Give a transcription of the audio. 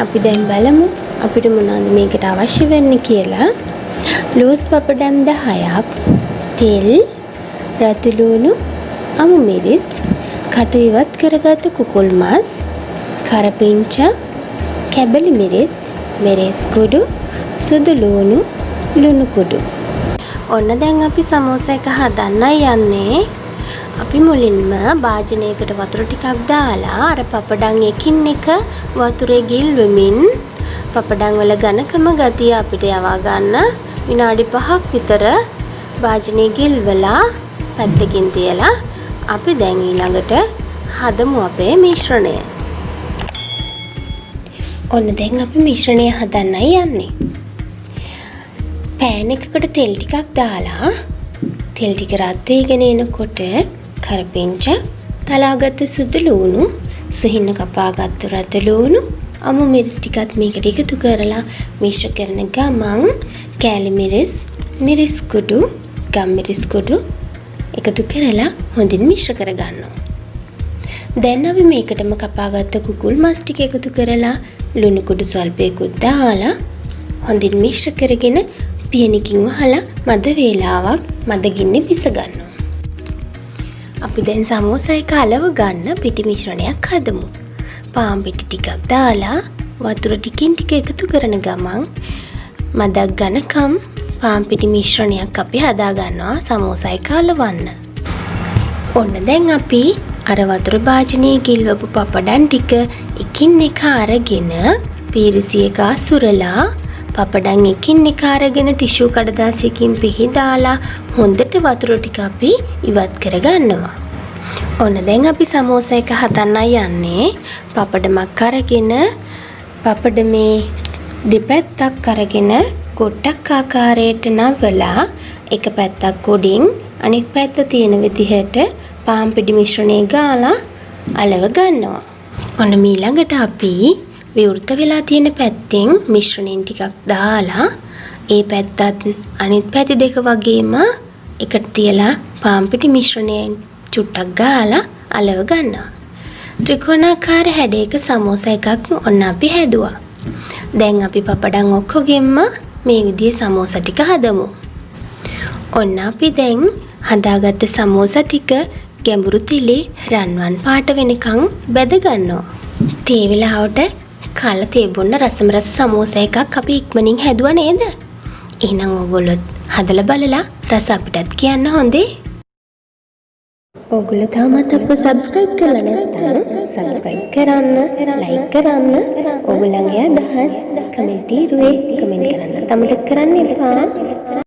අපි දැන් බලමු අපිට මොනවද මේකට අවශ්‍ය වෙන්නේ කියලා. ලෝස් papadam 10ක්, තෙල්, රතු ලුණු, අමු මිරිස්, කටු ඉවත් කරගත්ත කුකුල් මස්, කරපිංචා, කැබලි මිරිස්, මිරිස් කුඩු, සුදු ලුණු, ලුණු කුඩු. ඔන්න දැන් අපි සමෝසා එක හදන්නයි යන්නේ. අපි මුලින්ම භාජනයකට වතුර ටිකක් දාලා අර papadam එකින් එක වතුරේ ගිල්වමින් papadam වල ඝනකම ගතිය අපිට යවා ගන්න විනාඩි 5ක් විතර භාජනයේ ගිල්වලා පැත්තකින් තියලා අපි දැන් ඊළඟට හදමු අපේ මිශ්‍රණය. ඔන්න දැන් අපි මිශ්‍රණය හදන්නයි යන්නේ. පෑන් එකකට තෙල් ටිකක් දාලා තෙල් ටික රත් වෙගෙන එනකොට කරපිංචා, තලාගත්තු සුදු ලුණු, සිහින කපාගත්තු රතු ලුණු, අමු මිරිස් ටිකත් මේකට එකතු කරලා මිශ්‍ර කරන ගමන් කෑලි මිරිස්, මිරිස් කුඩු, ගම් මිරිස් කුඩු එකතු කරලා හොඳින් මිශ්‍ර කරගන්නවා. දැන් අපි මේකටම කපාගත්ත කුකුල් මස් ටික එකතු කරලා ලුණු කුඩු සල්පයකුත් දාලා හොඳින් මිශ්‍ර කරගෙන පියනකින් වහලා මද වේලාවක් මද ගින්නේ පිස ගන්නවා. අපි දැන් සමෝසා එක අලව ගන්න පිටි මිශ්‍රණයක් හදමු. පාන් පිටි ටිකක් දාලා වතුර ටිකින් ටික එකතු කරන ගමන් මදක් ගන්නකම් පාන් පිටි මිශ්‍රණයක් අපි හදා ගන්නවා සමෝසා එක අලවන්න. ඔන්න දැන් අපි අර වතුර භාජනයේ ගිල්වපු papadam ටික එකින් එක අරගෙන පීරිසියක අසුරලා papadam එකින් එක අරගෙන ටිෂු කඩදාසියකින් පිහදාලා හොඳට වතුර ටික අපි ඉවත් කරගන්නවා. ඔන්න දැන් අපි සමෝසා එක හදන්නයි යන්නේ. papadamක් අරගෙන papadamේ දෙපැත්තක් අරගෙන කොට්ටක් ආකාරයට නවලා එක පැත්තක් උඩින් අනෙක් පැත්ත තියෙන විදිහට පාන් පිටි මිශ්‍රණය ගාලා අලව ගන්නවා. ඔන්න ඊළඟට අපි විවෘත වෙලා තියෙන පැත්තෙන් මිශ්‍රණයෙන් ටිකක් දාලා ඒ පැත්තත් අනිත් පැති දෙක වගේම එකට තියලා පාන් පිටි මිශ්‍රණයෙන් චුට්ටක් ගාලා අලව ගන්නවා. ත්‍රිකෝණාකාර හැඩයක සමෝසා එකක් ඔන්න අපි හැදුවා. දැන් අපි papadam ඔක්කොගෙම මේ විදිහේ සමෝසා ටික හදමු. ඔන්න අපි දැන් හදාගත්ත සමෝසා ටික ගැඹුරු තෙලේ රන්වන් පාට වෙනකන් බැද ගන්නවා. තේ වෙලාවට කාලා තිබුණ රසම රස සමෝසා එකක් අපි ඉක්මනින් හැදුවා නේද? එහෙනම් ඔයගොල්ලෝ හදලා බලලා රස අපිටත් කියන්න හොඳේ. ඔයගොල්ලෝ තාමත් අපව subscribe කරලා නැත්නම් subscribe කරන්න, like කරන්න, ඔයගොල්ලන්ගේ අදහස් කමෙන්ට් කමෙන්ට් කරන්න අමතක කරන්න එපා.